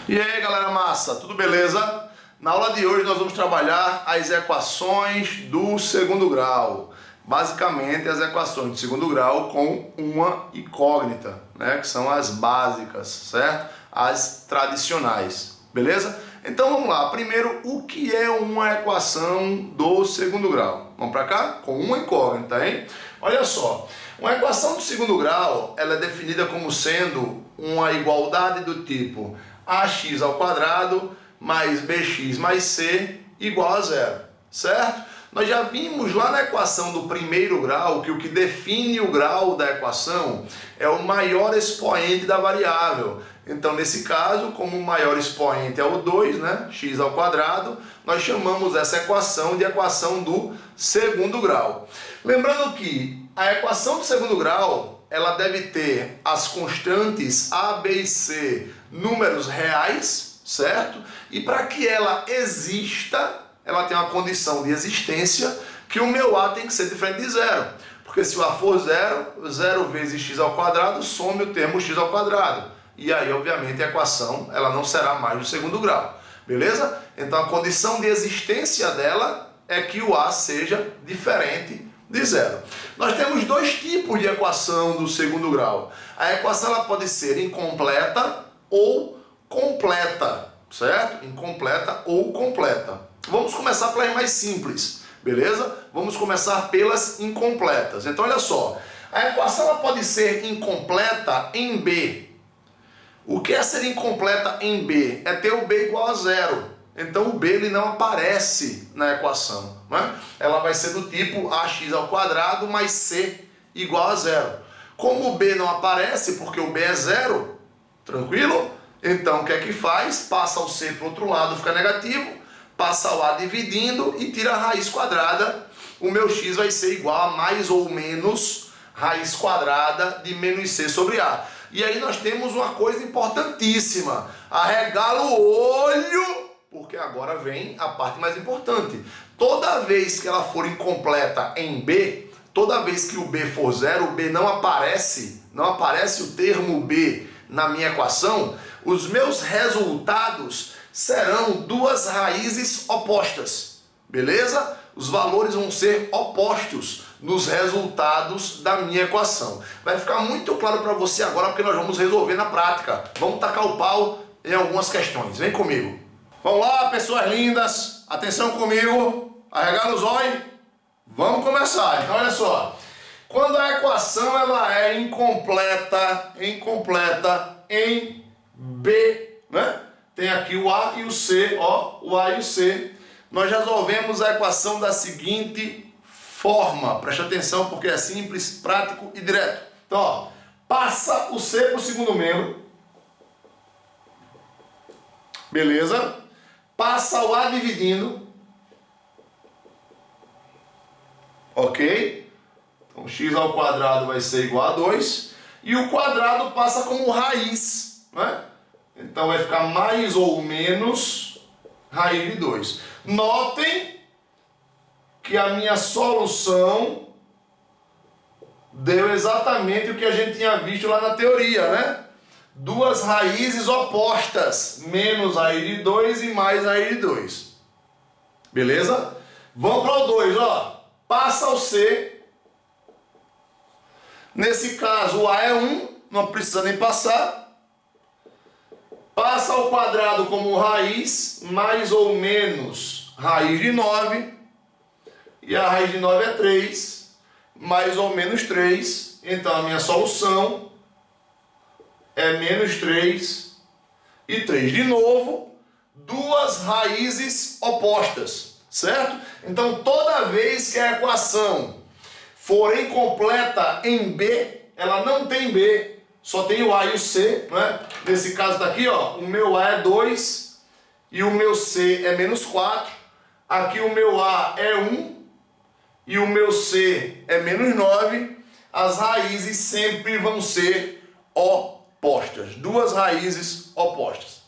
E aí galera massa, tudo beleza? Na aula de hoje nós vamos trabalhar as equações do segundo grau. Basicamente as equações de segundo grau com uma incógnita, né? Que são as básicas, certo? As tradicionais, beleza? Então vamos lá, primeiro o que é uma equação do segundo grau? Vamos para cá? Com uma incógnita, hein? Olha só, uma equação do segundo grau ela é definida como sendo uma igualdade do tipo ax ao quadrado mais bx mais c igual a zero, certo? Nós já vimos lá na equação do primeiro grau que o que define o grau da equação é o maior expoente da variável. Então, nesse caso, como o maior expoente é o 2, né, x ao quadrado, nós chamamos essa equação de equação do segundo grau. Lembrando que a equação do segundo grau ela deve ter as constantes a, b e c números reais, certo? E para que ela exista, ela tem uma condição de existência que o meu a tem que ser diferente de zero. Porque se o a for zero, 0 vezes x ao quadrado some o termo x ao quadrado. E aí, obviamente, a equação ela não será mais do segundo grau. Beleza? Então a condição de existência dela é que o a seja diferente de zero. Nós temos dois tipos de equação do segundo grau. A equação ela pode ser incompleta ou completa, certo? Incompleta ou completa. Vamos começar pelas mais simples, beleza? Vamos começar pelas incompletas. Então olha só, a equação ela pode ser incompleta em B. O que é ser incompleta em B? É ter o B igual a zero. Então o B ele não aparece na equação, né? Ela vai ser do tipo ax ao quadrado mais c igual a zero. Como o B não aparece porque o B é zero, tranquilo? Então o que é que faz? Passa o c para o outro lado, fica negativo, passa o a dividindo e tira a raiz quadrada. O meu x vai ser igual a mais ou menos raiz quadrada de menos c sobre a. E aí nós temos uma coisa importantíssima. Arregala o olho, porque agora vem a parte mais importante. Toda vez que ela for incompleta em B, toda vez que o B for zero, o B não aparece o termo B na minha equação, os meus resultados serão duas raízes opostas, beleza? Os valores vão ser opostos nos resultados da minha equação. Vai ficar muito claro para você agora, porque nós vamos resolver na prática. Vamos tacar o pau em algumas questões. Vem comigo. Vamos lá, pessoas lindas. Atenção comigo. Arregala os olhos. Vamos começar. Então, olha só. Quando a equação ela é incompleta em B, né? Tem aqui o A e o C, ó, o A e o C. Nós resolvemos a equação da seguinte forma. Preste atenção porque é simples, prático e direto. Então, ó, passa o C para o segundo membro. Beleza? Passa o A dividindo. Ok? Então, x ao quadrado vai ser igual a 2. E o quadrado passa como raiz, né? Então, vai ficar mais ou menos raiz de 2. Notem que a minha solução deu exatamente o que a gente tinha visto lá na teoria, né? Duas raízes opostas, menos raiz de 2 e mais raiz de 2. Beleza? Vamos para o 2, ó. Passa o C. Nesse caso, o A é 1, não precisa nem passar. Passa ao quadrado como raiz, mais ou menos raiz de 9. E a raiz de 9 é 3, mais ou menos 3. Então a minha solução é menos 3 e 3. De novo, duas raízes opostas, certo? Então toda vez que a equação for incompleta em B, ela não tem B, só tem o A e o C, né? Nesse caso está aqui, ó, o meu A é 2 e o meu C é menos 4. Aqui o meu A é 1 e o meu C é menos 9. As raízes sempre vão ser opostas. Duas raízes opostas.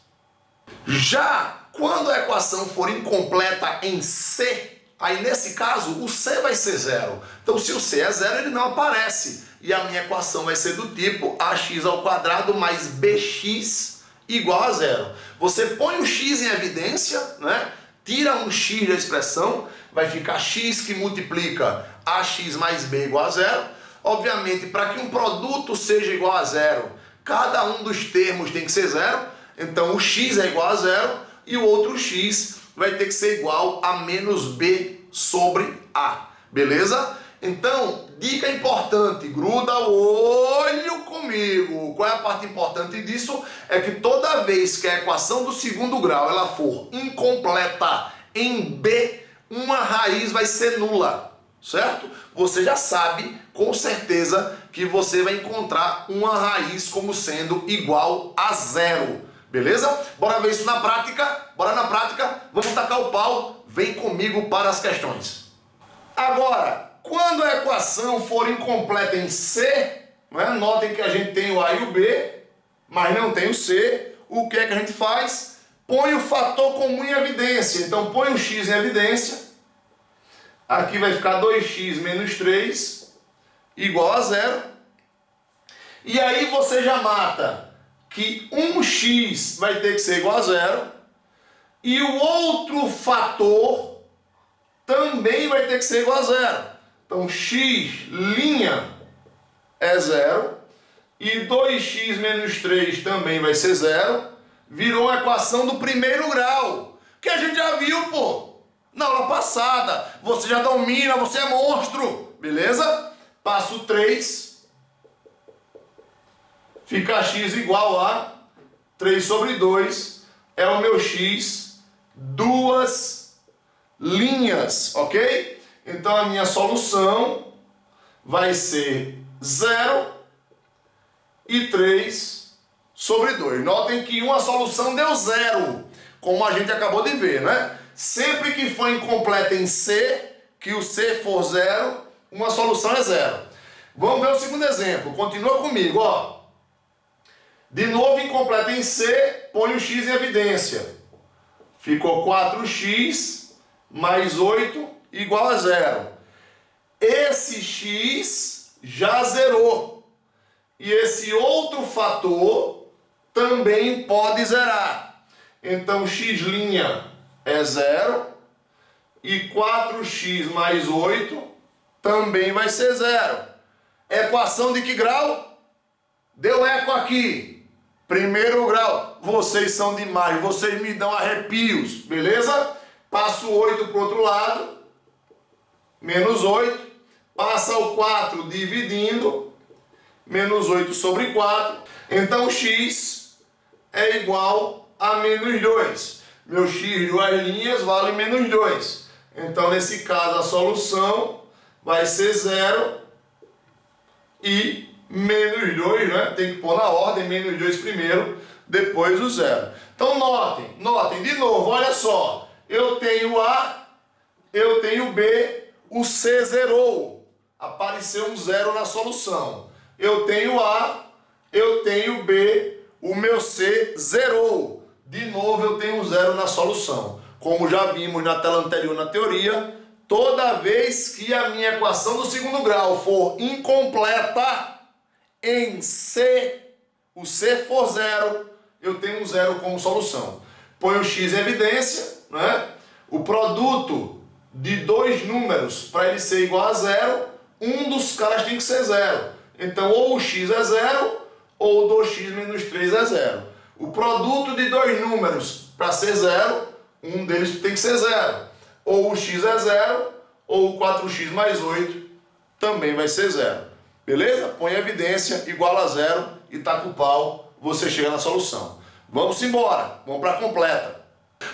Já quando a equação for incompleta em C, aí nesse caso o C vai ser zero. Então se o C é zero, ele não aparece. E a minha equação vai ser do tipo ax ao quadrado mais bx igual a zero. Você põe o x em evidência, né? Tira um x da expressão, vai ficar x que multiplica ax mais b igual a zero. Obviamente, para que um produto seja igual a zero, cada um dos termos tem que ser zero. Então o x é igual a zero e o outro x vai ter que ser igual a menos b sobre a. Beleza? Então, dica importante, gruda o olho comigo. Qual é a parte importante disso? É que toda vez que a equação do segundo grau ela for incompleta em b, uma raiz vai ser nula, certo? Você já sabe, com certeza, que você vai encontrar uma raiz como sendo igual a zero. Beleza? Bora ver isso na prática? Bora na prática? Vamos tacar o pau? Vem comigo para as questões. Agora, quando a equação for incompleta em C, né, notem que a gente tem o A e o B, mas não tem o C, o que é que a gente faz? Põe o fator comum em evidência. Então põe o x em evidência, aqui vai ficar 2x menos 3 igual a zero, e aí você já mata que um x vai ter que ser igual a zero, e o outro fator também vai ter que ser igual a zero. Então x' é zero e 2x menos 3 também vai ser zero. Virou uma equação do primeiro grau, que a gente já viu, pô, na aula passada. Você já domina, você é monstro, beleza? Passo 3, fica x igual a 3 sobre 2, é o meu x, duas linhas, ok? Então a minha solução vai ser 0 e 3 sobre 2. Notem que uma solução deu 0, como a gente acabou de ver, né? Sempre que for incompleta em C, que o C for 0, uma solução é 0. Vamos ver o segundo exemplo. Continua comigo, ó. De novo, incompleta em C, põe o x em evidência. Ficou 4x mais 8 igual a 0. Esse x já zerou. E esse outro fator também pode zerar. Então x' é 0 e 4x mais 8 também vai ser 0. Equação de que grau? Deu eco aqui. Primeiro grau. Vocês são demais, vocês me dão arrepios, beleza? Passo 8 para o outro lado. Menos 8, passa o 4 dividindo, menos 8 sobre 4, então x é igual a menos 2. Meu x duas linhas vale menos 2. Então, nesse caso, a solução vai ser 0 e menos 2, né? Tem que pôr na ordem, menos 2 primeiro, depois o 0. Então, notem de novo, olha só, eu tenho A, eu tenho B, o C zerou, apareceu um 0 na solução. Eu tenho A, eu tenho B, o meu C zerou. De novo eu tenho um 0 na solução. Como já vimos na tela anterior na teoria, toda vez que a minha equação do segundo grau for incompleta em C, o C for 0, eu tenho um 0 como solução. Põe o x em evidência, né? O produto de dois números, para ele ser igual a 0, um dos caras tem que ser 0. Então, ou o x é 0, ou 2x menos 3 é 0. O produto de dois números, para ser 0, um deles tem que ser 0. Ou o x é 0, ou o 4x mais 8 também vai ser 0. Beleza? Põe evidência, igual a 0 e taca o pau, você chega na solução. Vamos embora, vamos para a completa.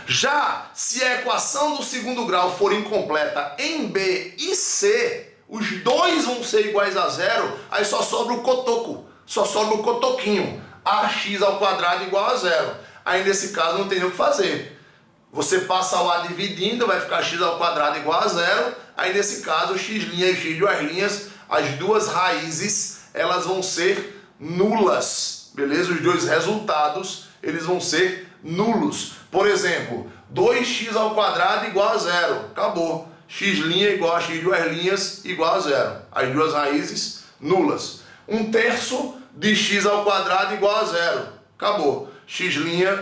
Já se a equação do segundo grau for incompleta em B e C, os dois vão ser iguais a 0, aí só sobra o cotoco, só sobra o cotoquinho, ax² igual a 0. Aí nesse caso não tem nem o que fazer. Você passa o a dividindo, vai ficar x² igual a 0, aí nesse caso x' e x duas linhas, as duas raízes, elas vão ser nulas, beleza? Os dois resultados, eles vão ser nulos. Por exemplo, 2x² igual a 0. Acabou. X' igual a x duas linhas igual a 0. As duas raízes nulas. 1/3 de x² igual a 0. Acabou. x'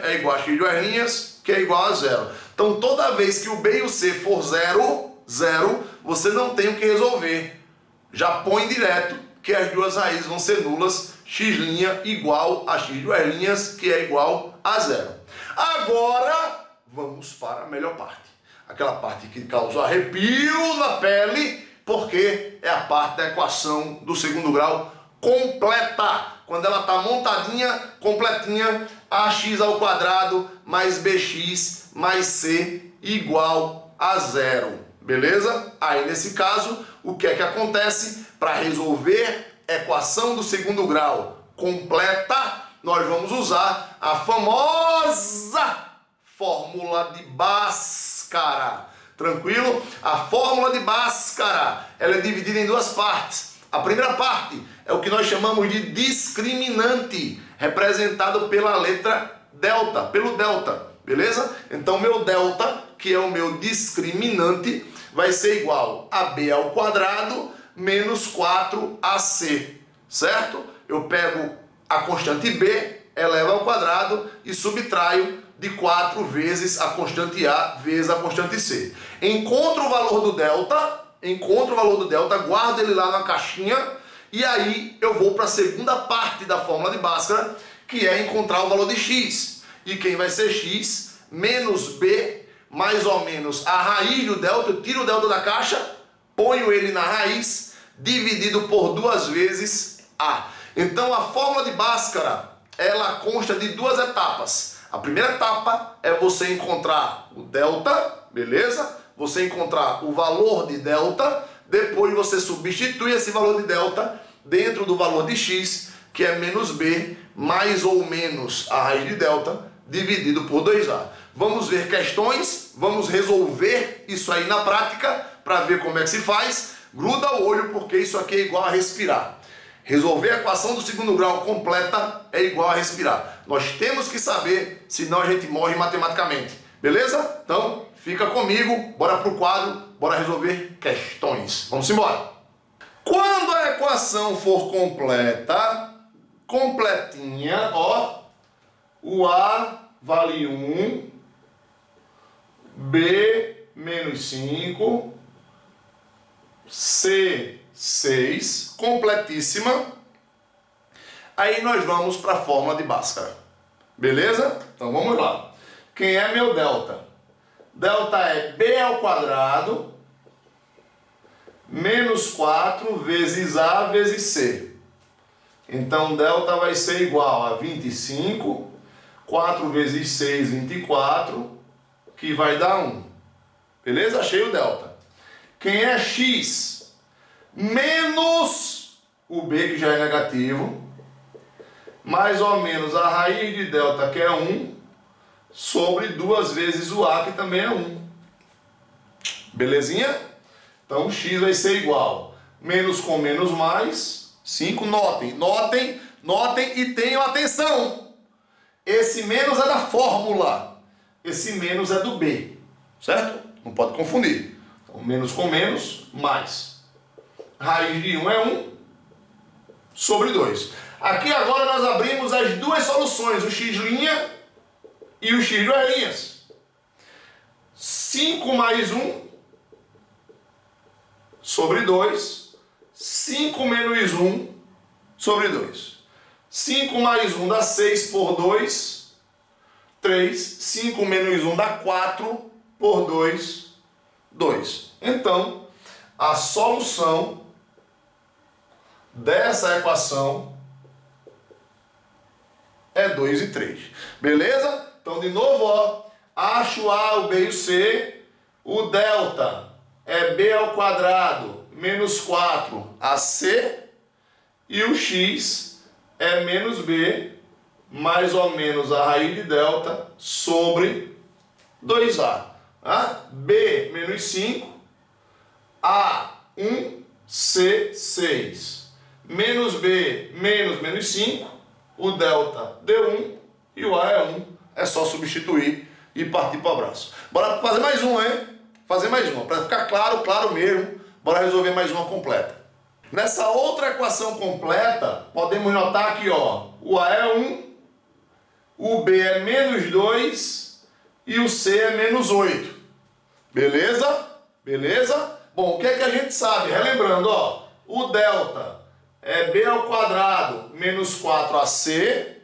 é igual a x2', que é igual a 0. Então, toda vez que o B e o C for 0, 0, você não tem o que resolver. Já põe direto que as duas raízes vão ser nulas, x' igual a x2', que é igual a 0. Agora, vamos para a melhor parte. Aquela parte que causa arrepio na pele, porque é a parte da equação do segundo grau completa. Quando ela está montadinha, completinha, ax² mais bx mais c igual a 0. Beleza? Aí, nesse caso, o que é que acontece? Para resolver a equação do segundo grau completa, nós vamos usar a famosa fórmula de Bhaskara. Tranquilo? A fórmula de Bhaskara, ela é dividida em duas partes. A primeira parte é o que nós chamamos de discriminante, representado pela letra delta, pelo delta, beleza? Então, meu delta, que é o meu discriminante, vai ser igual a b² menos 4ac, certo? Eu pego a constante b, elevo ao quadrado e subtraio de 4 vezes a constante a vezes a constante c. Encontro o valor do delta, guardo ele lá na caixinha e aí eu vou para a segunda parte da fórmula de Bhaskara, que é encontrar o valor de x. E quem vai ser x menos b mais ou menos a raiz do delta, eu tiro o delta da caixa, ponho ele na raiz, dividido por 2 vezes a. Então a fórmula de Bhaskara, ela consta de 2 etapas. A primeira etapa é você encontrar o delta, beleza? Você encontrar o valor de delta, depois você substitui esse valor de delta dentro do valor de x, que é menos b, mais ou menos a raiz de delta, dividido por 2a. Vamos ver questões, vamos resolver isso aí na prática, para ver como é que se faz. Gruda o olho, porque isso aqui é igual a respirar. Resolver a equação do segundo grau completa é igual a respirar. Nós temos que saber, senão a gente morre matematicamente. Beleza? Então, fica comigo, bora pro quadro, bora resolver questões. Vamos embora. Quando a equação for completa, completinha, ó, o A vale 1, B menos 5, C 6, completíssima. Aí nós vamos para a fórmula de Bhaskara. Beleza? Então vamos lá. Quem é meu delta? Delta é b² menos 4 vezes a vezes c. Então delta vai ser igual a 25, 4 vezes 6, 24, que vai dar 1. Beleza? Achei o delta. Quem é x? Menos o b, que já é negativo, mais ou menos a raiz de delta, que é 1, sobre 2 vezes o a, que também é 1. Belezinha? Então, x vai ser igual, menos com menos mais, 5. Notem e tenham atenção. Esse menos é da fórmula, esse menos é do b, certo? Não pode confundir. Então, menos com menos, mais. Raiz de 1 é 1 sobre 2. Aqui agora nós abrimos as duas soluções, o x' e o x². 5 mais 1 sobre 2. 5 menos 1 sobre 2. 5 mais 1 dá 6 por 2. 3. 5 menos 1 dá 4 por 2. 2. Então, a solução dessa equação é 2 e 3. Beleza? Então, de novo, ó, acho o A, o B e o C. O delta é b² menos 4ac. E o x é menos b, mais ou menos a raiz de delta, sobre 2a. B menos 5, A 1, C 6. Menos b menos 5, o delta deu 1 e o A é 1. É só substituir e partir para o abraço. Bora fazer mais uma, hein? Fazer mais uma, para ficar claro mesmo. Bora resolver mais uma completa. Nessa outra equação completa, podemos notar aqui, ó, o A é 1 o B é menos 2 e o C é menos 8. Beleza? Beleza? Bom, o que é que a gente sabe? Relembrando, ó, o delta é B ao quadrado menos 4AC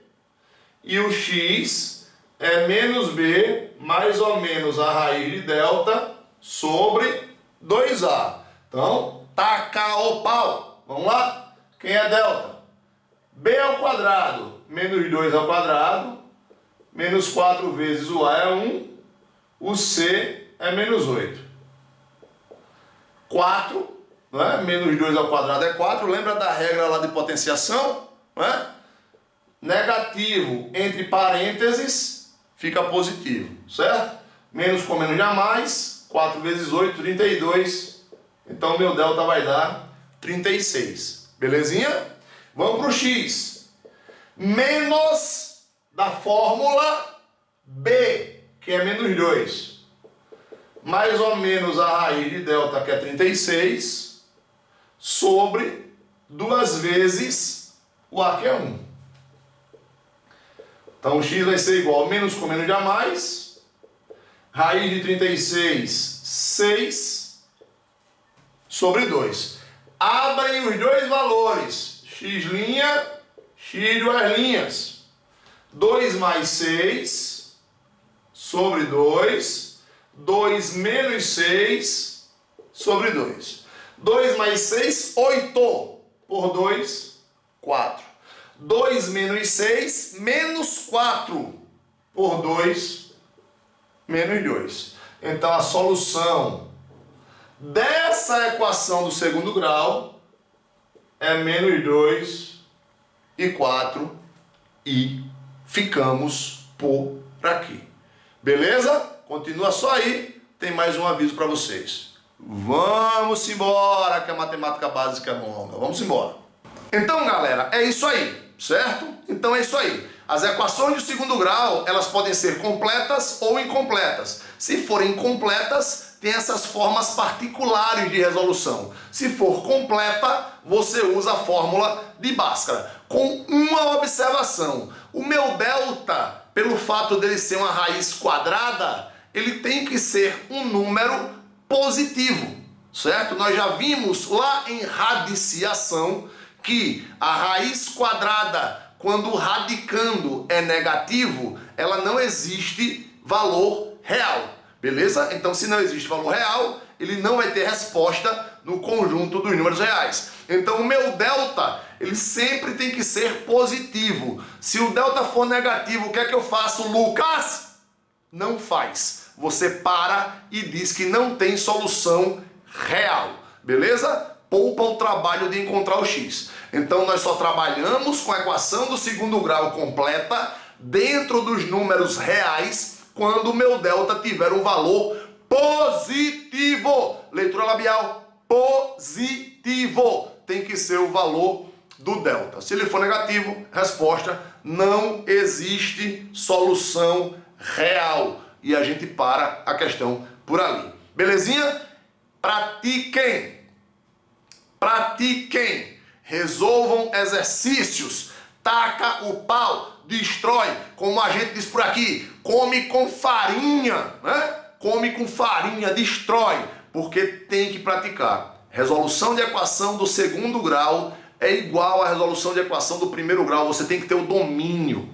e o X é menos B mais ou menos a raiz de delta sobre 2A. Então, taca o pau. Vamos lá? Quem é delta? B ao quadrado menos 2 ao quadrado menos 4 vezes o A é 1, o C é menos 8. 4, né? Menos 2 ao quadrado é 4. Lembra da regra lá de potenciação? Né? Negativo entre parênteses fica positivo, certo? Menos com menos dá mais. 4 vezes 8, 32. Então meu delta vai dar 36. Belezinha? Vamos para o X. Menos da fórmula B, que é menos 2. Mais ou menos a raiz de delta, que é 36, sobre 2 vezes o A, que é 1. Então o X vai ser igual a menos com menos dá mais. Raiz de 36, 6, sobre 2. Abrem os dois valores. X', X duas linhas. 2 mais 6, sobre 2. 2 menos 6 sobre 2. 2 mais 6, 8. Por 2, 4. 2 menos 6, menos 4. Por 2, menos 2. Então a solução dessa equação do segundo grau é menos 2 e 4. E ficamos por aqui. Beleza? Continua só aí, tem mais um aviso para vocês. Vamos embora, que a matemática básica é longa. Vamos embora. Então, galera, é isso aí, certo? Então é isso aí. As equações de segundo grau, elas podem ser completas ou incompletas. Se forem completas, tem essas formas particulares de resolução. Se for completa, você usa a fórmula de Bhaskara. Com uma observação. O meu delta, pelo fato dele ser uma raiz quadrada, ele tem que ser um número positivo, certo? Nós já vimos lá em radiciação que a raiz quadrada, quando radicando é negativo, ela não existe valor real, beleza? Então, se não existe valor real, ele não vai ter resposta no conjunto dos números reais. Então, o meu delta, ele sempre tem que ser positivo. Se o delta for negativo, o que é que eu faço, Lucas? Não faz. Você para e diz que não tem solução real, beleza? Poupa o trabalho de encontrar o X. Então nós só trabalhamos com a equação do segundo grau completa dentro dos números reais quando o meu delta tiver um valor positivo. Leitura labial, positivo. Tem que ser o valor do delta. Se ele for negativo, resposta, não existe solução real. E a gente para a questão por ali. Belezinha? Pratiquem. Pratiquem. Resolvam exercícios. Taca o pau. Destrói. Como a gente diz por aqui. Come com farinha. Né? Come com farinha. Destrói. Porque tem que praticar. Resolução de equação do segundo grau é igual à resolução de equação do primeiro grau. Você tem que ter o domínio.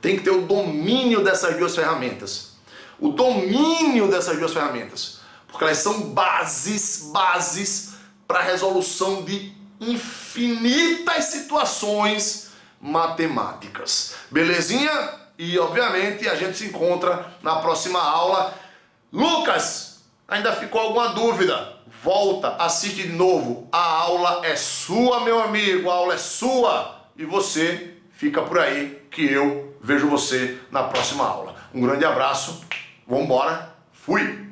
Tem que ter o domínio dessas duas ferramentas. O domínio dessas duas ferramentas. Porque elas são bases para a resolução de infinitas situações matemáticas. Belezinha? E, obviamente, a gente se encontra na próxima aula. Lucas, ainda ficou alguma dúvida? Volta, assiste de novo. A aula é sua, meu amigo. A aula é sua. E você fica por aí que eu vejo você na próxima aula. Um grande abraço. Vambora. Fui.